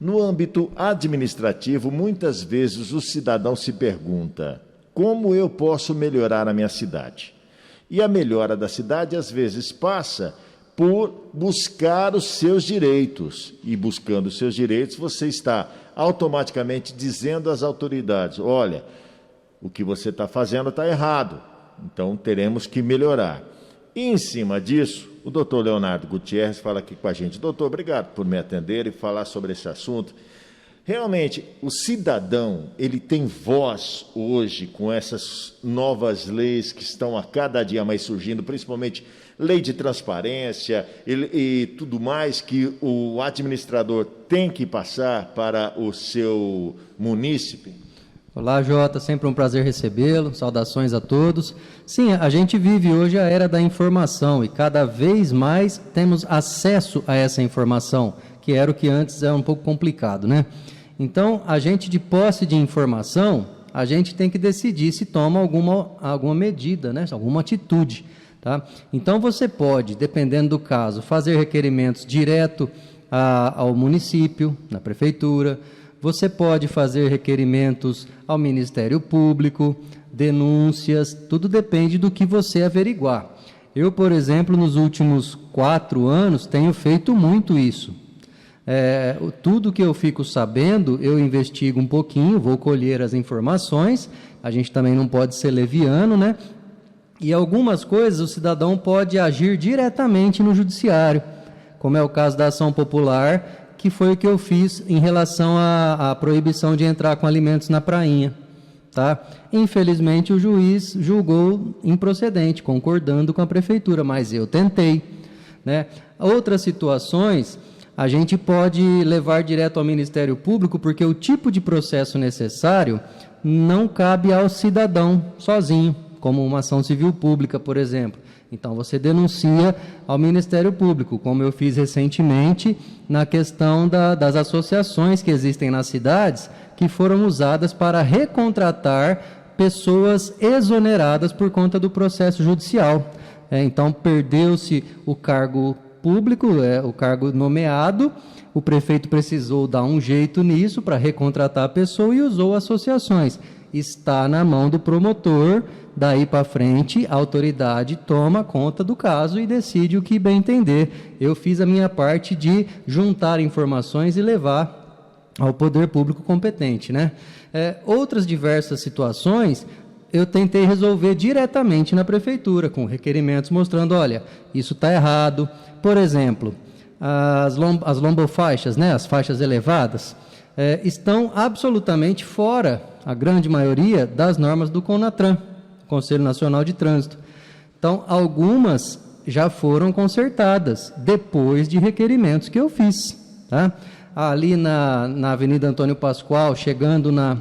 No âmbito administrativo, muitas vezes o cidadão se pergunta: como eu posso melhorar a minha cidade? E a melhora da cidade, às vezes, passa por buscar os seus direitos. E buscando os seus direitos, você está automaticamente dizendo às autoridades: olha, o que você está fazendo está errado, então teremos que melhorar. E, em cima disso, o doutor Leonardo Gutierrez fala aqui com a gente. Doutor, obrigado por me atender e falar sobre esse assunto. Realmente, o cidadão, ele tem voz hoje com essas novas leis que estão a cada dia mais surgindo, principalmente lei de transparência e tudo mais que o administrador tem que passar para o seu munícipe. Olá, Jota, sempre um prazer recebê-lo, saudações a todos. Sim, a gente vive hoje a era da informação e cada vez mais temos acesso a essa informação, que era o que antes era um pouco complicado, né? Então, a gente de posse de informação, a gente tem que decidir se toma alguma medida, né? Alguma atitude, tá? Então, você pode, dependendo do caso, fazer requerimentos direto ao município, na prefeitura. Você pode fazer requerimentos ao Ministério Público, denúncias, tudo depende do que você averiguar. Eu, por exemplo, nos últimos 4 anos, tenho feito muito isso. Tudo que eu fico sabendo, eu investigo um pouquinho, vou colher as informações, a gente também não pode ser leviano, né? E algumas coisas o cidadão pode agir diretamente no judiciário, como é o caso da ação popular, que foi o que eu fiz em relação à proibição de entrar com alimentos na prainha, tá? Infelizmente, o juiz julgou improcedente, concordando com a prefeitura, mas eu tentei, né? Outras situações, a gente pode levar direto ao Ministério Público, porque o tipo de processo necessário não cabe ao cidadão sozinho, como uma ação civil pública, por exemplo. Então, você denuncia ao Ministério Público, como eu fiz recentemente na questão das associações que existem nas cidades, que foram usadas para recontratar pessoas exoneradas por conta do processo judicial. Então, perdeu-se o cargo público, o cargo nomeado, o prefeito precisou dar um jeito nisso para recontratar a pessoa e usou associações. Está na mão do promotor. Daí para frente, a autoridade toma conta do caso e decide o que bem entender. Eu fiz a minha parte de juntar informações e levar ao poder público competente, né? Outras diversas situações, eu tentei resolver diretamente na prefeitura, com requerimentos mostrando, olha, isso está errado. Por exemplo, as lombofaixas, né, as faixas elevadas, estão absolutamente fora, a grande maioria, das normas do CONATRAN, Conselho Nacional de Trânsito. Então, algumas já foram consertadas, depois de requerimentos que eu fiz, tá? Ali na Avenida Antônio Pascoal, chegando na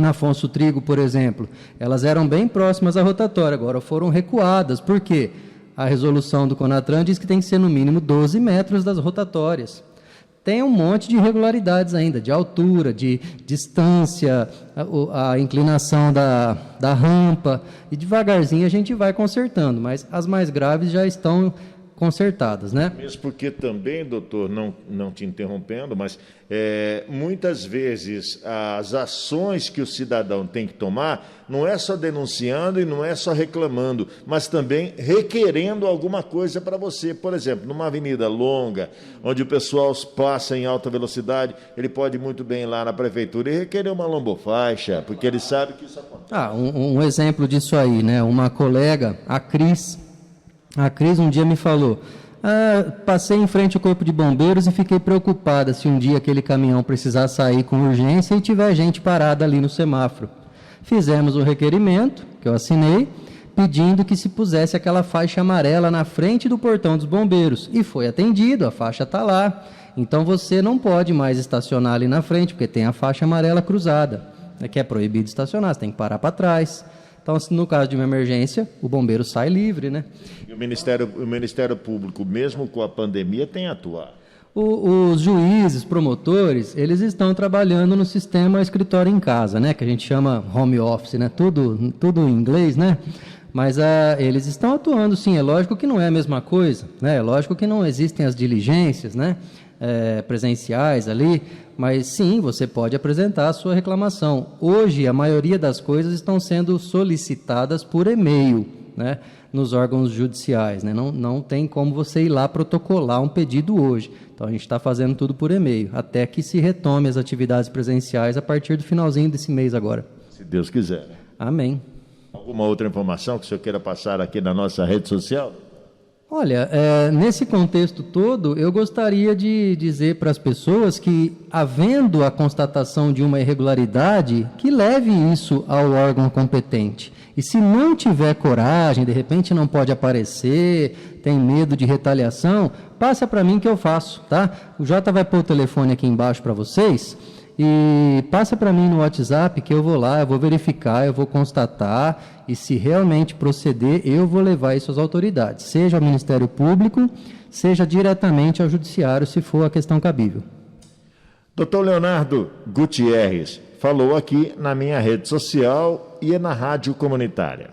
Afonso Trigo, por exemplo, elas eram bem próximas à rotatória, agora foram recuadas. Por quê? A resolução do CONATRAN diz que tem que ser no mínimo 12 metros das rotatórias. Tem um monte de irregularidades ainda, de altura, de distância, a inclinação da rampa, e devagarzinho a gente vai consertando, mas as mais graves já estão consertadas, né? Mesmo porque também, doutor, não te interrompendo, mas muitas vezes as ações que o cidadão tem que tomar não é só denunciando e não é só reclamando, mas também requerendo alguma coisa para você. Por exemplo, numa avenida longa, onde o pessoal passa em alta velocidade, ele pode muito bem ir lá na prefeitura e requerer uma lombofaixa, porque ele sabe que isso acontece. Um exemplo disso aí, né? Uma colega, a Cris um dia me falou, passei em frente ao Corpo de Bombeiros e fiquei preocupada se um dia aquele caminhão precisar sair com urgência e tiver gente parada ali no semáforo. Fizemos o requerimento, que eu assinei, pedindo que se pusesse aquela faixa amarela na frente do portão dos bombeiros. E foi atendido, a faixa está lá. Então você não pode mais estacionar ali na frente, porque tem a faixa amarela cruzada, que é proibido estacionar, você tem que parar para trás. Então, no caso de uma emergência, o bombeiro sai livre, né? E o Ministério Público, mesmo com a pandemia, tem atuado. Os juízes, promotores, eles estão trabalhando no sistema escritório em casa, né? Que a gente chama home office, né? Tudo em inglês, né? Mas eles estão atuando, sim. É lógico que não é a mesma coisa, né? É lógico que não existem as diligências, né? presenciais ali, mas sim, você pode apresentar a sua reclamação. Hoje, a maioria das coisas estão sendo solicitadas por e-mail, né, nos órgãos judiciais, né? Não tem como você ir lá protocolar um pedido hoje. Então, a gente está fazendo tudo por e-mail, até que se retome as atividades presenciais a partir do finalzinho desse mês agora. Se Deus quiser. Amém. Alguma outra informação que o senhor queira passar aqui na nossa rede social? Olha, nesse contexto todo, eu gostaria de dizer para as pessoas que, havendo a constatação de uma irregularidade, que leve isso ao órgão competente. E se não tiver coragem, de repente não pode aparecer, tem medo de retaliação, passa para mim que eu faço, tá? O Jota vai pôr o telefone aqui embaixo para vocês e passa para mim no WhatsApp que eu vou lá, eu vou verificar, eu vou constatar e se realmente proceder, eu vou levar isso às autoridades, seja ao Ministério Público, seja diretamente ao Judiciário, se for a questão cabível. Doutor Leonardo Gutierrez falou aqui na minha rede social e na rádio comunitária.